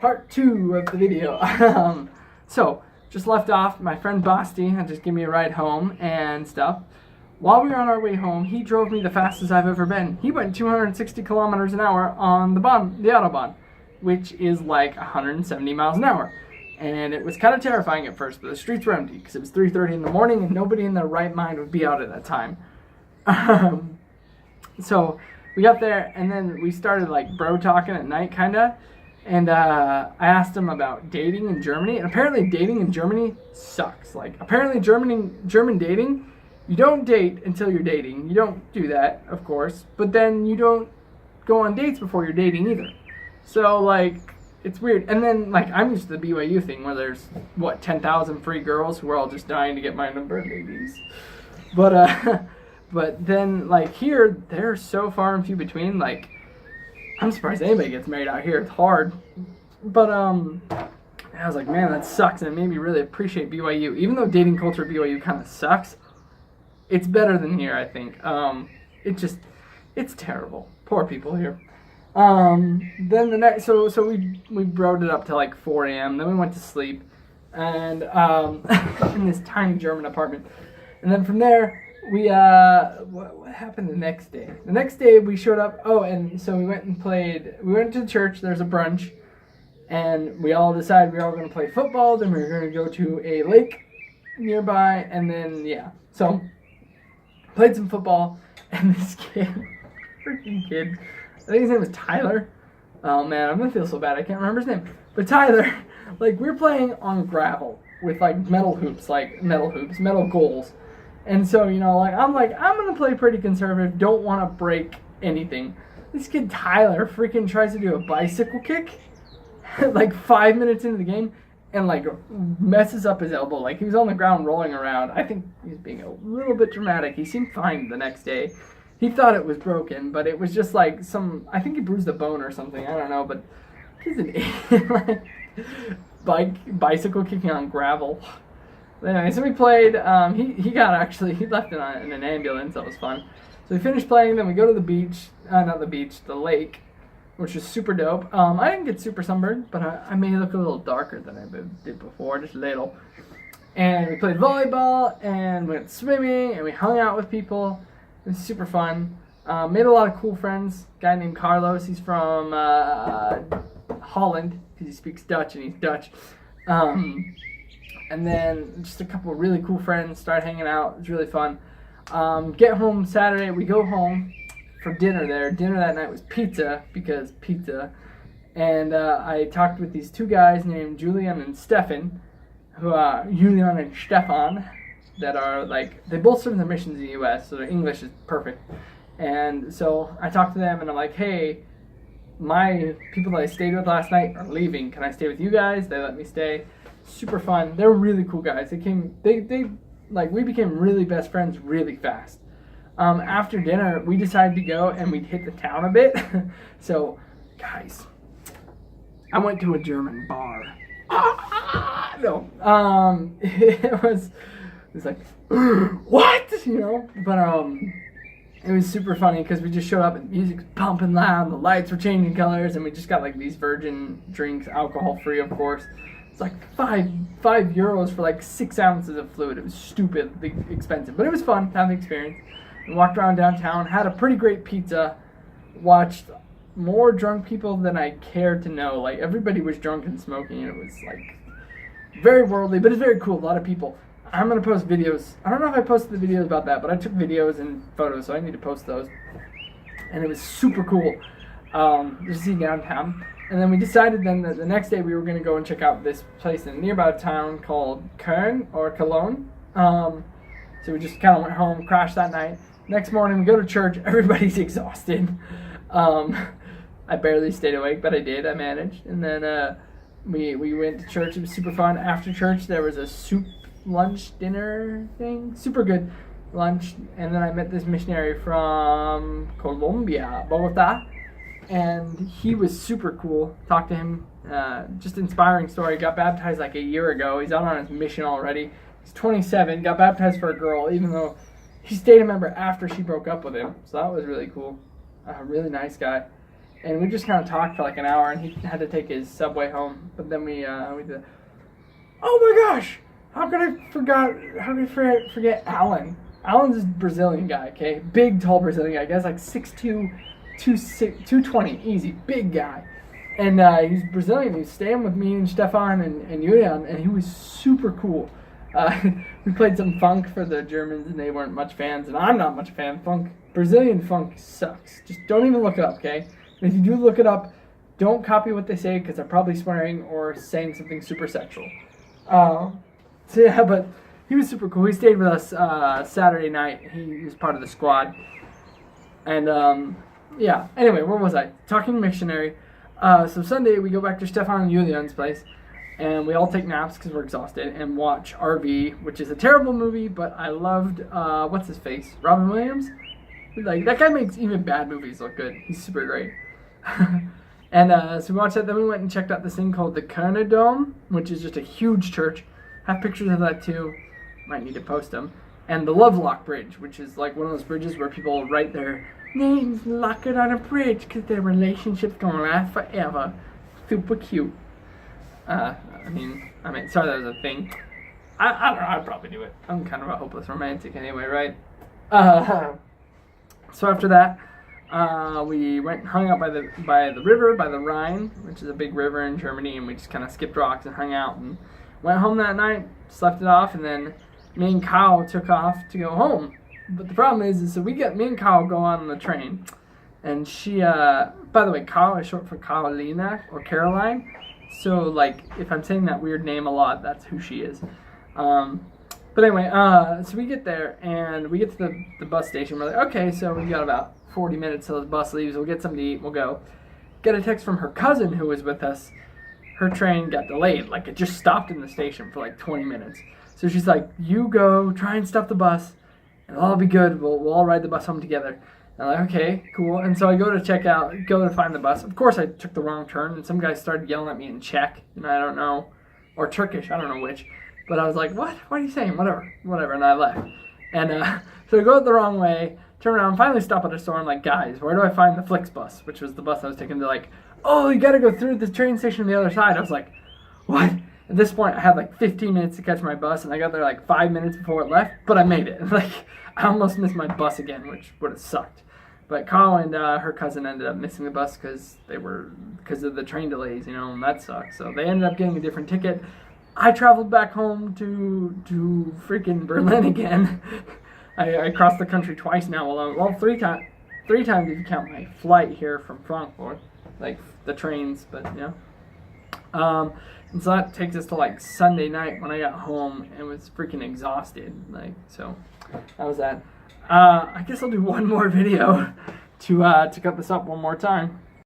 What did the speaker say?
Part 2 of the video. So, just left off. My friend Basti had just given me a ride home and stuff. While we were on our way home, he drove me the fastest I've ever been. He went 260 kilometers an hour on the Autobahn, which is like 170 miles an hour. And it was kind of terrifying at first, but the streets were empty because it was 3:30 in the morning and nobody in their right mind would be out at that time. So we got there and then we started like bro talking at night, kind of. And I asked him about dating in Germany, and apparently dating in Germany sucks. Like, apparently German dating, you don't date until you're dating. You don't do that, of course, but then you don't go on dates before you're dating either. So, like, it's weird. And then, like, I'm used to the BYU thing where there's, 10,000 free girls who are all just dying to get my number, ladies. But then, like, here, they're so far and few between, like, I'm surprised anybody gets married out here. It's hard. But, I was like, man, that sucks. And it made me really appreciate BYU. Even though dating culture at BYU kind of sucks, it's better than here, I think. It's terrible. Poor people here. Then the next, so we broed it up to like 4 a.m. Then we went to sleep. And, in this tiny German apartment. And then from there, we what happened the next day? The next day we showed up. Oh, and so we went to the church. There's a brunch, and we all decided we were all going to play football. Then we were going to go to a lake nearby, and then so played some football. And this freaking kid, I think his name was Tyler. Oh man, I'm gonna feel so bad. I can't remember his name. But Tyler, like, we were playing on gravel with like metal goals. And so, I'm going to play pretty conservative, don't want to break anything. This kid, Tyler, freaking tries to do a bicycle kick, like 5 minutes into the game, and, like, messes up his elbow. Like, he was on the ground rolling around. I think he's being a little bit dramatic. He seemed fine the next day. He thought it was broken, but it was just, like, I think he bruised a bone or something. I don't know, but he's an idiot. Bicycle kicking on gravel. Anyway, so we played. He left in an ambulance. That was fun. So we finished playing. Then we go to the beach. The lake, which was super dope. I didn't get super sunburned, but I may look a little darker than I did before, just a little. And we played volleyball, and we went swimming, and we hung out with people. It was super fun. Made a lot of cool friends. Guy named Carlos. He's from Holland because he speaks Dutch, and he's Dutch. And then just a couple of really cool friends, started hanging out. It was really fun. Get home Saturday. We go home for dinner there. Dinner that night was pizza, because pizza. And I talked with these two guys named Julian and Stefan, that are like, they both serve in the missions in the U.S., so their English is perfect. And so I talked to them, and I'm like, hey, my people that I stayed with last night are leaving. Can I stay with you guys? They let me stay. Super fun. They're really cool guys. We became really best friends really fast. After dinner, we decided to go and we'd hit the town a bit. So, guys, I went to a German bar. No. It was like, what? But, it was super funny because we just showed up and the music's pumping loud, the lights were changing colors, and we just got like these virgin drinks, alcohol free, of course. It's like five euros for like 6 ounces of fluid. It was stupidly expensive, but it was fun to have the experience. We walked around downtown, had a pretty great pizza, watched more drunk people than I cared to know. Like, everybody was drunk and smoking, and it was like very worldly, but it's very cool. A lot of people. I'm gonna post videos. I don't know if I posted the videos about that, but I took videos and photos, so I need to post those. And it was super cool. Just see downtown. And then we decided then that the next day we were going to go and check out this place in a nearby town called Köln or Cologne. So we just kind of went home, crashed that night. Next morning we go to church. Everybody's exhausted. I barely stayed awake, but I did. I managed. And then we went to church. It was super fun. After church there was a soup lunch dinner thing. Super good lunch. And then I met this missionary from Colombia, Bogota. And he was super cool. Talked to him. Just inspiring story. Got baptized like a year ago. He's out on his mission already. He's 27. Got baptized for a girl, even though he stayed a member after she broke up with him. So that was really cool. A really nice guy. and we just kind of talked for like an hour, and he had to take his subway home. But then we did. Oh my gosh! How could I forget Alan? Alan's this Brazilian guy, okay? Big, tall Brazilian guy. Guy's like 6'2", 220, easy, big guy. And he's Brazilian. He's staying with me and Stefan and Julian, and he was super cool. We played some funk for the Germans, and they weren't much fans, and I'm not much a fan of funk. Brazilian funk sucks. Just don't even look it up, okay? And if you do look it up, don't copy what they say, because they're probably swearing or saying something super sexual. So yeah, but he was super cool. He stayed with us Saturday night. He was part of the squad. And yeah, anyway, where was I? Talking missionary. So Sunday we go back to Stefan and Julian's place, and we all take naps because we're exhausted, and watch RV, which is a terrible movie, but I loved, what's his face? Robin Williams? Like, that guy makes even bad movies look good. He's super great. And so we watched that. Then we went and checked out this thing called the Köln Dome, which is just a huge church. Have pictures of that too. Might need to post them. And the Lovelock Bridge, which is like one of those bridges where people write their names lock it on a bridge because their relationship's gonna last forever. Super cute. I mean, sorry that was a thing. I don't know. I'd probably do it. I'm kind of a hopeless romantic anyway, right? So after that, we went and hung out by the river, by the Rhine, which is a big river in Germany, and we just kind of skipped rocks and hung out and went home that night, slept it off, and then me and Kyle took off to go home. But the problem is so me and Kyle go on the train, and she, by the way, Kyle is short for Carolina or Caroline, so like if I'm saying that weird name a lot, that's who she is. But anyway, so we get there, and we get to the bus station. We're like, okay, so we got about 40 minutes till the bus leaves. We'll get something to eat. We'll go. Get a text from her cousin who was with us. Her train got delayed. Like, it just stopped in the station for like 20 minutes. So she's like, you go, try and stop the bus, and it'll all be good. We'll all ride the bus home together. And I'm like, okay, cool. And so I go to find the bus. Of course, I took the wrong turn, and some guy started yelling at me in Czech, and I don't know, or Turkish, I don't know which. But I was like, what? What are you saying? Whatever. And I left. And so I go the wrong way, turn around, finally stop at a store. I'm like, guys, where do I find the Flixbus? Which was the bus I was taking. They're like, oh, you got to go through the train station on the other side. I was like, what? At this point, I had like 15 minutes to catch my bus, and I got there like 5 minutes before it left. But I made it. Like, I almost missed my bus again, which would have sucked. But Carl and her cousin ended up missing the bus because of the train delays, and that sucks. So they ended up getting a different ticket. I traveled back home to freaking Berlin again. I crossed the country twice now alone. Well, three times if you count my flight here from Frankfurt, like the trains, but yeah. And so that takes us to like Sunday night when I got home and was freaking exhausted. Like, so that was that. I guess I'll do one more video to cut this up one more time.